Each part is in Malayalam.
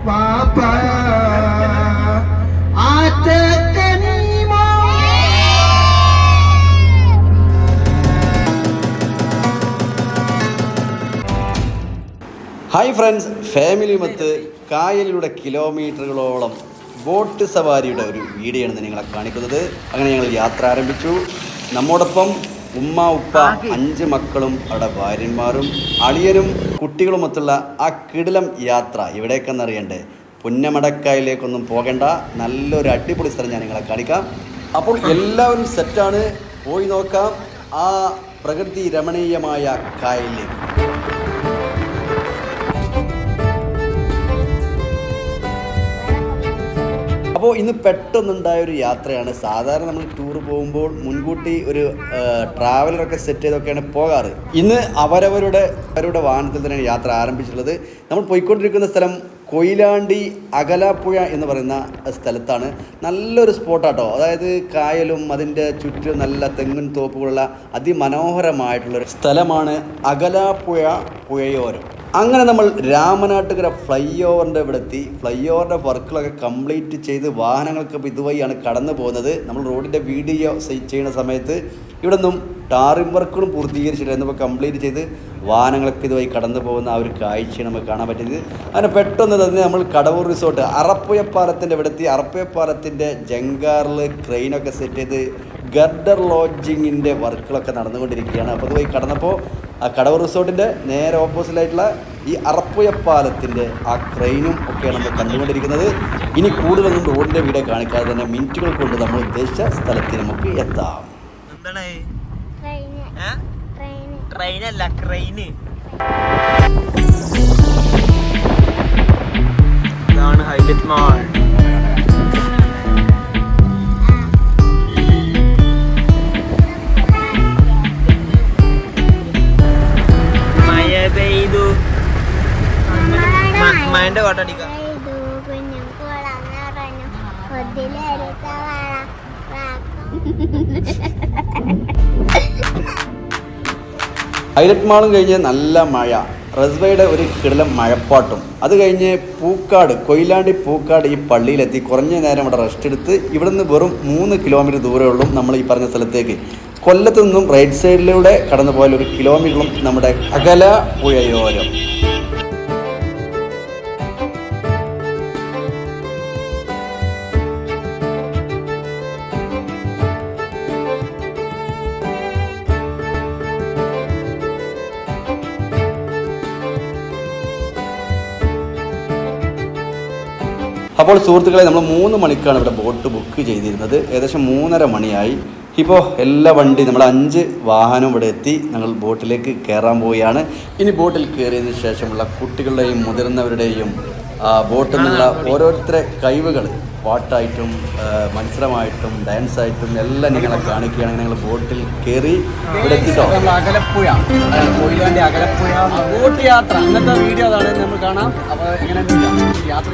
വാപ്പ ഹായ് ഫ്രണ്ട്സ്, ഫാമിലിയുമൊത്ത് കായലിലൂടെ കിലോമീറ്ററുകളോളം ബോട്ട് സവാരിയുടെ ഒരു വീഡിയോ ആണ് നിങ്ങളെ കാണിക്കുന്നത്. അങ്ങനെ ഞങ്ങൾ യാത്ര ആരംഭിച്ചു. നമ്മോടൊപ്പം ഉമ്മ, ഉപ്പ, 5 മക്കളും അവിടെ ഭാര്യന്മാരും അളിയനും കുട്ടികളുമൊത്തുള്ള ആ കിടിലം യാത്ര എവിടേക്കെന്നറിയണ്ടേ? പുന്നമടക്കായലിലേക്കൊന്നും പോകേണ്ട, നല്ലൊരു അടിപൊളി സ്ഥലം ഞാൻ നിങ്ങളെ കാണിക്കാം. അപ്പോൾ എല്ലാവരും സെറ്റാണ്, പോയി നോക്കാം ആ പ്രകൃതി രമണീയമായ കായലിലേക്ക്. അപ്പോൾ ഇന്ന് പെട്ടെന്നുണ്ടായൊരു യാത്രയാണ്. സാധാരണ നമ്മൾ ടൂർ പോകുമ്പോൾ മുൻകൂട്ടി ഒരു ട്രാവലറൊക്കെ സെറ്റ് ചെയ്തൊക്കെയാണ് പോകാറ്. ഇന്ന് അവരവരുടെ വാഹനത്തിൽ തന്നെയാണ് യാത്ര ആരംഭിച്ചിട്ടുള്ളത്. നമ്മൾ പോയിക്കൊണ്ടിരിക്കുന്ന സ്ഥലം കൊയിലാണ്ടി അകലാപ്പുഴ എന്ന് പറയുന്ന സ്ഥലത്താണ്. നല്ലൊരു സ്പോട്ടാട്ടോ. അതായത് കായലും അതിൻ്റെ ചുറ്റും നല്ല തെങ്ങിൻ തോപ്പുകളുള്ള അതിമനോഹരമായിട്ടുള്ളൊരു സ്ഥലമാണ് അകലാപ്പുഴ പുഴയോരം. അങ്ങനെ നമ്മൾ രാമനാട്ടുകര ഫ്ലൈ ഓവറിൻ്റെ ഇവിടെ എത്തി. ഫ്ലൈ ഓവറിൻ്റെ വർക്കുകളൊക്കെ കംപ്ലീറ്റ് ചെയ്ത് വാഹനങ്ങൾക്ക് ഇതുവഴിയാണ് കടന്നു പോകുന്നത്. നമ്മൾ റോഡിൻ്റെ വീഡിയോ ചെയ്യുന്ന സമയത്ത് ഇവിടെ നിന്നും ടാറിംഗ് വർക്കുകളും പൂർത്തീകരിച്ചിട്ട് എന്നിപ്പോൾ കംപ്ലീറ്റ് ചെയ്ത് വാഹനങ്ങൾക്ക് ഇതുവഴി കടന്നു പോകുന്ന ആ ഒരു കാഴ്ചയാണ് നമുക്ക് കാണാൻ പറ്റിയത്. അങ്ങനെ പെട്ടെന്ന് തന്നെ നമ്മൾ കടവൂർ റിസോർട്ട് അറപ്പുഴപ്പാലത്തിൻ്റെ ഇവിടെ എത്തി. അറപ്പുഴപ്പാലത്തിൻ്റെ ജങ്കാറിൽ ക്രെയിനൊക്കെ സെറ്റ് ചെയ്ത് ഗർഡർ ലോഡ്ജിങ്ങിൻ്റെ വർക്കുകളൊക്കെ നടന്നുകൊണ്ടിരിക്കുകയാണ്. അപ്പോൾ അതുവഴി കടന്നപ്പോൾ ആ കടവൂർ റിസോർട്ടിൻ്റെ നേരെ ഓപ്പോസിറ്റായിട്ടുള്ള ഈ അറപ്പുഴപ്പാലത്തിൻ്റെ ആ ക്രെയിനും ഒക്കെയാണ് നമ്മൾ കണ്ടുകൊണ്ടിരിക്കുന്നത്. ഇനി കൂടുതലൊന്നും റോഡിൻ്റെ വീഡിയോ കാണിക്കാതെ തന്നെ മിനിറ്റുകൾ കൊണ്ട് നമ്മൾ ഉദ്ദേശിച്ച സ്ഥലത്ത് നമുക്ക് എത്താം. ട്രെയിനല്ല, ക്രെയിന്. ഇതാണ് ഹൈലൈറ്റ് മാൾ. മഴന്റെ കോട്ടടിക്ക. ഹൈലൈറ്റ് മാളും കഴിഞ്ഞ് നല്ല മഴ, റസ്വയുടെ ഒരു കിടലം മഴപ്പാട്ടും. അത് കഴിഞ്ഞ് പൂക്കാട്, കൊയിലാണ്ടി പൂക്കാട് ഈ പള്ളിയിലെത്തി. കുറഞ്ഞ നേരം ഇവിടെ റെസ്റ്റ് എടുത്ത് ഇവിടുന്ന് വെറും 3 കിലോമീറ്റർ ദൂരമുള്ളൂ നമ്മൾ ഈ പറഞ്ഞ സ്ഥലത്തേക്ക്. കൊല്ലത്ത് നിന്നും റൈറ്റ് സൈഡിലൂടെ കടന്നു പോയാൽ 1 കിലോമീറ്ററും നമ്മുടെ അകല പുഴയോരം. അപ്പോൾ സുഹൃത്തുക്കളെ, നമ്മൾ 3 മണിക്കാണ് ഇവിടെ ബോട്ട് ബുക്ക് ചെയ്തിരുന്നത്. ഏകദേശം 3:30 മണിയായി. ഇപ്പോൾ എല്ലാ വണ്ടി നമ്മൾ 5 വാഹനം ഇവിടെ എത്തി. ഞങ്ങൾ ബോട്ടിലേക്ക് കയറാൻ പോവുകയാണ്. ഇനി ബോട്ടിൽ കയറിയതിന് ശേഷമുള്ള കുട്ടികളുടെയും മുതിർന്നവരുടെയും ബോട്ടിൽ നിന്നുള്ള ഓരോരുത്തരെ കഴിവുകൾ പാട്ടായിട്ടും മത്സരമായിട്ടും ഡാൻസായിട്ടും എല്ലാം നിങ്ങളെ കാണിക്കുകയാണ്. ഞങ്ങൾ ബോട്ടിൽ കയറി ഇവിടെ എത്തിട്ടോ. അകലപ്പുഴ, കൊയിലാണ്ടി അകലപ്പുഴ ബോട്ട് യാത്ര. ഇന്നത്തെ വീഡിയോ അതാണ് നമ്മൾ കാണാം. അപ്പോൾ എങ്ങനെ യാത്ര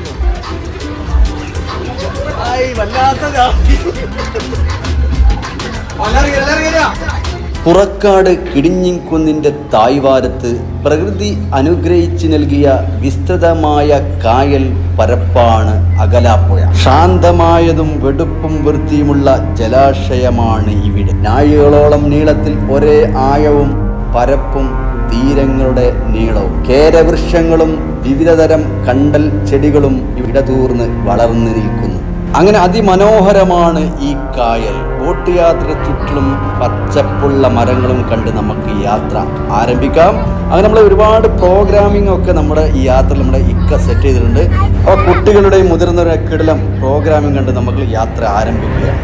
പുറക്കാട് കിടിഞ്ഞിക്കുന്നിൻ്റെ തായ്വാരത്ത് പ്രകൃതി അനുഗ്രഹിച്ച് നൽകിയ വിസ്തൃതമായ കായൽ പരപ്പാണ് അകലാപ്പുഴ. ശാന്തമായതും വെടുപ്പും വൃത്തിയുമുള്ള ജലാശയമാണ് ഇവിടെ. നാഴികളോളം നീളത്തിൽ ഒരേ ആഴവും പരപ്പും തീരങ്ങളുടെ നീളവും. കേരവൃക്ഷങ്ങളും വിവിധതരം കണ്ടൽ ചെടികളും ഇടതൂർന്ന് വളർന്നു നിൽക്കുന്നു. അങ്ങനെ അതിമനോഹരമാണ് ഈ കായൽ. ബോട്ട് യാത്ര ചുറ്റിലും പച്ചപ്പുള്ള മരങ്ങളും കണ്ട് നമുക്ക് യാത്ര ആരംഭിക്കാം. അങ്ങനെ നമ്മൾ ഒരുപാട് പ്രോഗ്രാമിംഗ് ഒക്കെ നമ്മുടെ ഈ യാത്രയിൽ നമ്മുടെ സെറ്റ് ചെയ്തിട്ടുണ്ട്. അപ്പോൾ കുട്ടികളുടെയും മുതിർന്നവരുടെ കിടലം പ്രോഗ്രാമിംഗ് കണ്ട് നമുക്ക് യാത്ര ആരംഭിക്കുകയാണ്.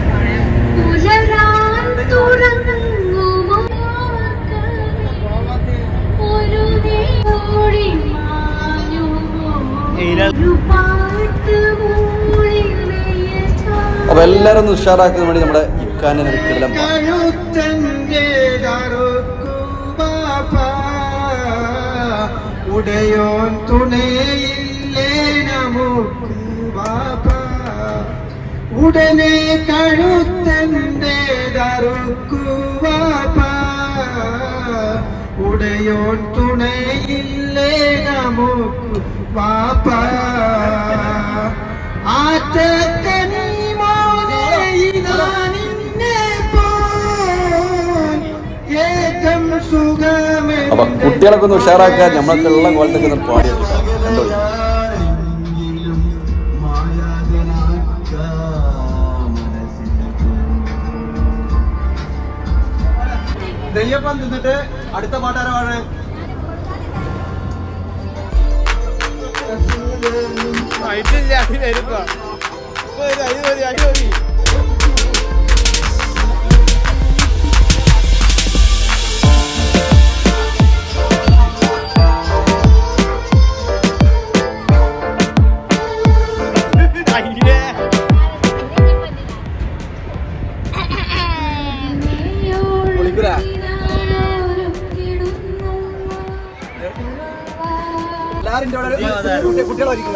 അപ്പൊ എല്ലാരും ഒന്ന് ഉഷാറാക്കുന്നതിന് വേണ്ടി നമ്മുടെ ഇക്കാനെ കിടലം ഉടയോൻ തുണയില്ലേ നമുക്ക് വാപ്പ, ഉടനെ കഴുത്തന്റെ ദറുക്കുവാപ്പ, ഉടയോൻ തുണയില്ലേ നമുക്ക് വാപ്പ. അപ്പൊ കുട്ടികളൊക്കെ ഒന്ന് ഉഷാറാക്കാൻ നമ്മളൊക്കെ ഉള്ള കോലത്തൊക്കെ ഒന്ന് പാടി കണ്ടോ. നെയ്യപ്പം തിന്നിട്ട് അടുത്ത പാട്ടാരാണ്? എല്ലാരും കുട്ടികളായിരിക്കും.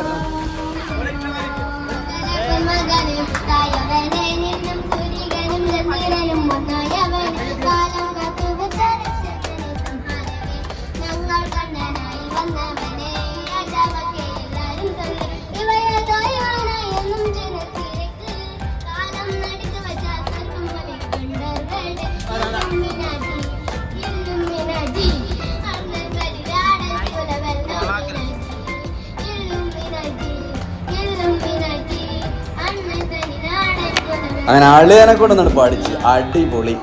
അങ്ങനെ ആളുകാരെ കൊണ്ടൊന്നാണ് പാടിച്ച് അടിപൊളി.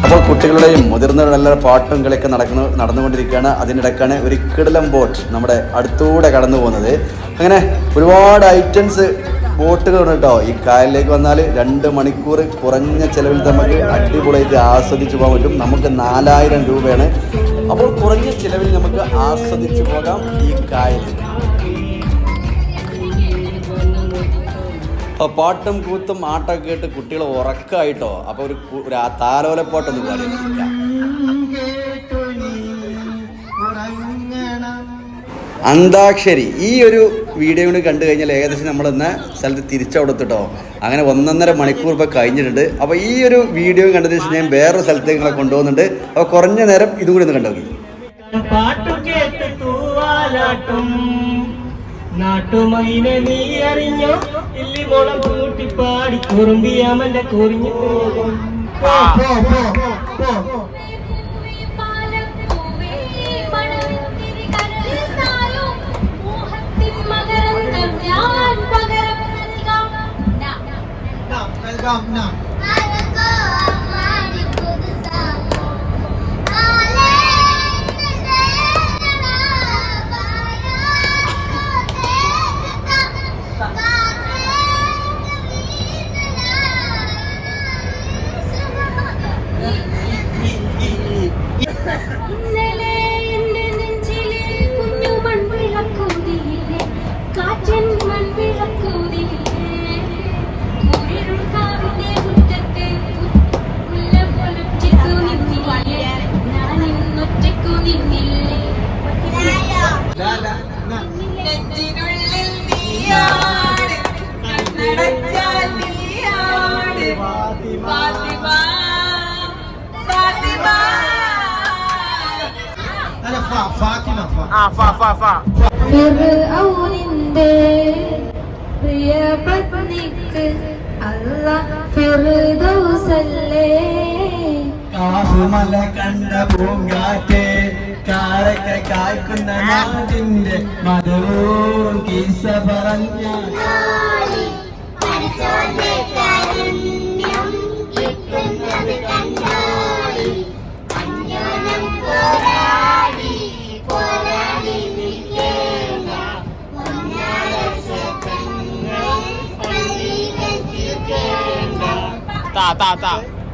അപ്പോൾ കുട്ടികളുടെയും മുതിർന്നവരുടെ എല്ലാ പാട്ടും കളിയൊക്കെ നടന്നുകൊണ്ടിരിക്കുകയാണ്. അതിനിടയ്ക്കാണ് ഒരു കിടിലം ബോട്ട് നമ്മുടെ അടുത്തൂടെ കടന്നു പോകുന്നത്. അങ്ങനെ ഒരുപാട് ഐറ്റംസ് ബോട്ടുകളുണ്ട് കേട്ടോ. ഈ കായലിലേക്ക് വന്നാൽ 2 മണിക്കൂർ കുറഞ്ഞ ചിലവിൽ നമുക്ക് അടിപൊളിയായിട്ട് ആസ്വദിച്ച് പോകാൻ പറ്റും. നമുക്ക് 4000 രൂപയാണ്. അപ്പോൾ കുറഞ്ഞ ചിലവിൽ നമുക്ക് ആസ്വദിച്ച് പോകാം ഈ കായലിൽ. പാട്ടും കൂത്തും ആട്ടൊക്കെ കേട്ട് കുട്ടികൾ ഉറക്കമായിട്ടോ. അപ്പോൾ ഒരു താലോലപ്പാട്ടൊന്ന് പാടി. അന്താക്ഷരി ഈ ഒരു വീഡിയോ കൂടി കണ്ടു കഴിഞ്ഞാൽ ഏകദേശം നമ്മളെന്ന സ്ഥലത്ത് തിരിച്ചവിടെത്തിട്ടോ. അങ്ങനെ 1.5 മണിക്കൂർ ഇപ്പോൾ കഴിഞ്ഞിട്ടുണ്ട്. അപ്പോൾ ഈ ഒരു വീഡിയോ കണ്ടതിന് ശേഷം ഞാൻ വേറൊരു സ്ഥലത്തേക്ക് നിങ്ങളെ കൊണ്ടുപോകുന്നുണ്ട്. അപ്പോൾ കുറഞ്ഞ നേരം ഇതും കൂടി ഒന്ന് കണ്ടോക്കി. നാട്ടുമൈനെ നീ അറിഞ്ഞോ ഇല്ലി മോളം കൂട്ടിപ്പാടി കുറുമ്പിയാമന്റെ കുറിഞ്ഞു പോകും. ഫിർഔനിന്റെ പ്രിയപത്നിക്ക് അല്ലാഹ് ഫിർദൗസല്ലേ. കാഹുമല കണ്ട പൂങ്കാറ്റേ കാരക്ക കായ്ക്കുന്ന നാടിന്റെ മധുവും കിസ്സ പറഞ്ഞ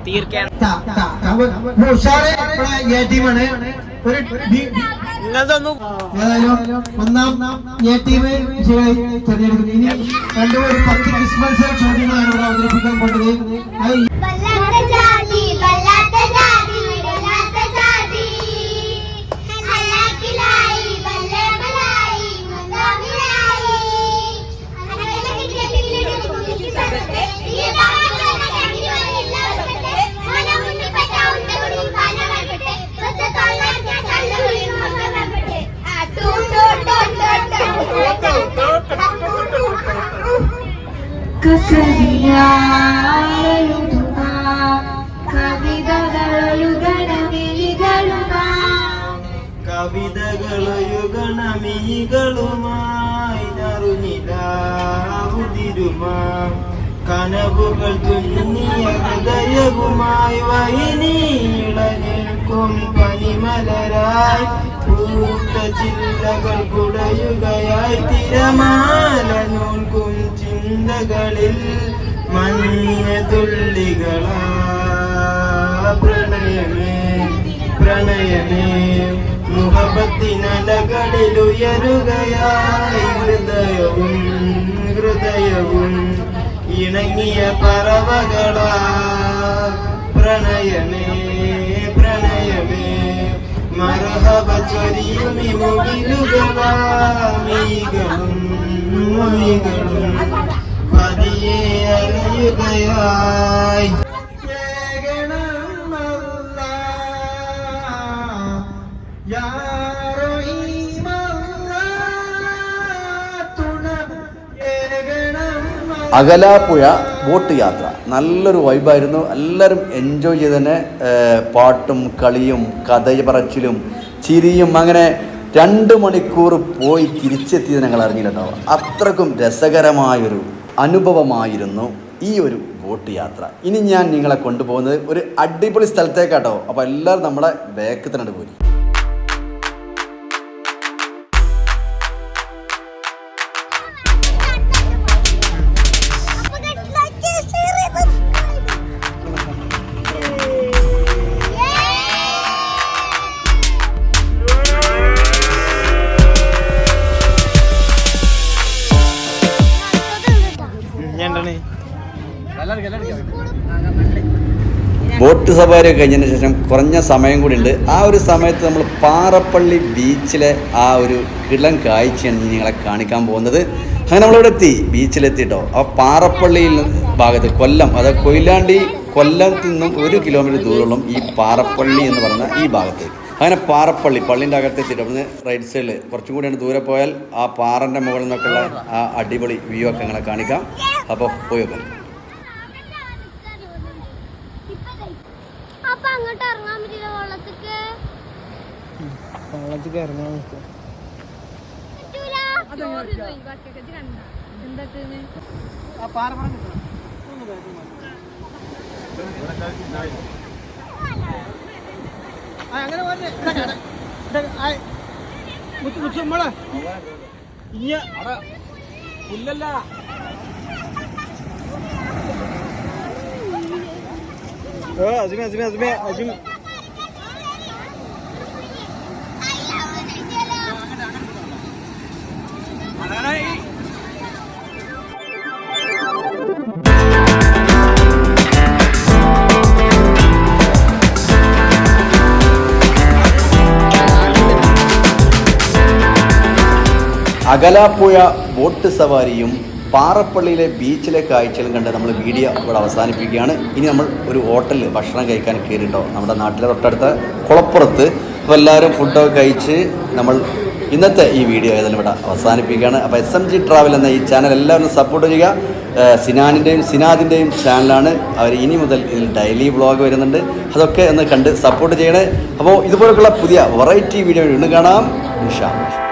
തീർക്കാൻ യതീമാണ്. ഒരു ഏതായാലും ഒന്നാം എ ടീം വിജയമായി തെരഞ്ഞെടുക്കുന്നു. ഇനി രണ്ടുപേരും 10 ക്രിസ്മസ് ചോദ്യങ്ങളാണ് ഇവിടെ അവതരിപ്പിക്കാൻ പോകുന്നത്. കവിതകളുയുഗണമികളുമായി നറുനിലാവുതിരുമാ കനവുകൾ തുന്നിയ ഹൃദയവുമായി വൈനീള നിൽക്കും പനിമലരായി പൂത്ത ചില്ലകൾ കുടയുകയായി തിരമാല നൂൽക്കും ചിന്തകളിൽ മഞ്ഞ തുള്ളികളാ പ്രണയമേ പ്രണയമേ മുഹബത്തിനലകളിൽ ഉയരുകയായി ഹൃദയവും ഇണങ്ങിയ പറവകളാ പ്രണയമേ പ്രണയമേ മർഹബ ചൊരിയുമി മുകിലുകളാമികളും മൊഴികളും പതിയെ അറിയുകയായി അകലാപ്പുഴ ബോട്ട് യാത്ര നല്ലൊരു വൈബായിരുന്നു. എല്ലാവരും എൻജോയ് ചെയ്ത് തന്നെ പാട്ടും കളിയും കഥ പറച്ചിലും ചിരിയും അങ്ങനെ 2 മണിക്കൂർ പോയി തിരിച്ചെത്തിയത് ഞങ്ങൾ അറിഞ്ഞിട്ടുണ്ടോ. അത്രക്കും രസകരമായൊരു അനുഭവമായിരുന്നു ഈ ഒരു ബോട്ട് യാത്ര. ഇനി ഞാൻ നിങ്ങളെ കൊണ്ടുപോകുന്നത് ഒരു അടിപൊളി സ്ഥലത്തേക്കാട്ടോ. അപ്പോൾ എല്ലാവരും നമ്മളെ ബാക്ക് തന്നെ പോയി. ബോട്ട് സവാരി കഴിഞ്ഞതിന് ശേഷം കുറഞ്ഞ സമയം കൂടി ഉണ്ട്. ആ ഒരു സമയത്ത് നമ്മൾ പാറപ്പള്ളി ബീച്ചിലെ ആ ഒരു കിളം കാഴ്ചയാണ് നിങ്ങളെ കാണിക്കാൻ പോകുന്നത്. അങ്ങനെ നമ്മളിവിടെ എത്തി, ബീച്ചിലെത്തിട്ടോ. ആ പാറപ്പള്ളിയിൽ ഭാഗത്ത് കൊല്ലം, അതായത് കൊയിലാണ്ടി കൊല്ലത്തിൽ നിന്നും 1 കിലോമീറ്റർ ദൂരമുള്ള ഈ പാറപ്പള്ളി എന്ന് പറയുന്ന ഈ ഭാഗത്ത്. അങ്ങനെ പാറപ്പള്ളി പള്ളിൻ്റെ അകത്തെത്തിയിട്ട് അവിടുന്ന് റൈറ്റ് സൈഡിൽ കുറച്ചും കൂടിയാണ് ദൂരെ പോയാൽ ആ പാറൻ്റെ മുകളിൽ നിന്നൊക്കെയുള്ള ആ അടിപൊളി വ്യൂ ഒക്കെ നിങ്ങളെ കാണിക്കാം. അപ്പോൾ പോയി നോക്കാം. അങ്ങോട്ട് ഇറങ്ങാൻ പറ്റില്ല വെള്ളത്തിക്ക് ഇറങ്ങാൻ അങ്ങനെ മുച്ചമ്മളെ ഇല്ലല്ല അജിമേ അജിമേ അജിമേ അജിമ അകലാപ്പുഴ ബോട്ട് സവാരിയും പാറപ്പള്ളിയിലെ ബീച്ചിലെ കാഴ്ചകളും കണ്ട് നമ്മൾ വീഡിയോ ഇവിടെ അവസാനിപ്പിക്കുകയാണ്. ഇനി നമ്മൾ ഒരു ഹോട്ടലിൽ ഭക്ഷണം കഴിക്കാൻ കയറിയിട്ടോ, നമ്മുടെ നാട്ടിലെ തൊട്ടടുത്ത കുളപ്പുറത്ത്. അപ്പോൾ എല്ലാവരും ഫുഡൊക്കെ കഴിച്ച് നമ്മൾ ഇന്നത്തെ ഈ വീഡിയോ ഏതായാലും ഇവിടെ അവസാനിപ്പിക്കുകയാണ്. അപ്പോൾ SMG ട്രാവൽ എന്ന ഈ ചാനൽ എല്ലാവരും സപ്പോർട്ട് ചെയ്യുക. സിനാദിൻ്റെയും ചാനലാണ്. അവർ ഇനി മുതൽ ഇതിൽ ഡെയിലി വ്ളോഗ് വരുന്നുണ്ട്. അതൊക്കെ ഒന്ന് കണ്ട് സപ്പോർട്ട് ചെയ്യണേ. അപ്പോൾ ഇതുപോലുള്ള പുതിയ വെറൈറ്റി വീഡിയോ വീണ്ടും കാണാം. ഇൻഷാ അല്ലാഹ്.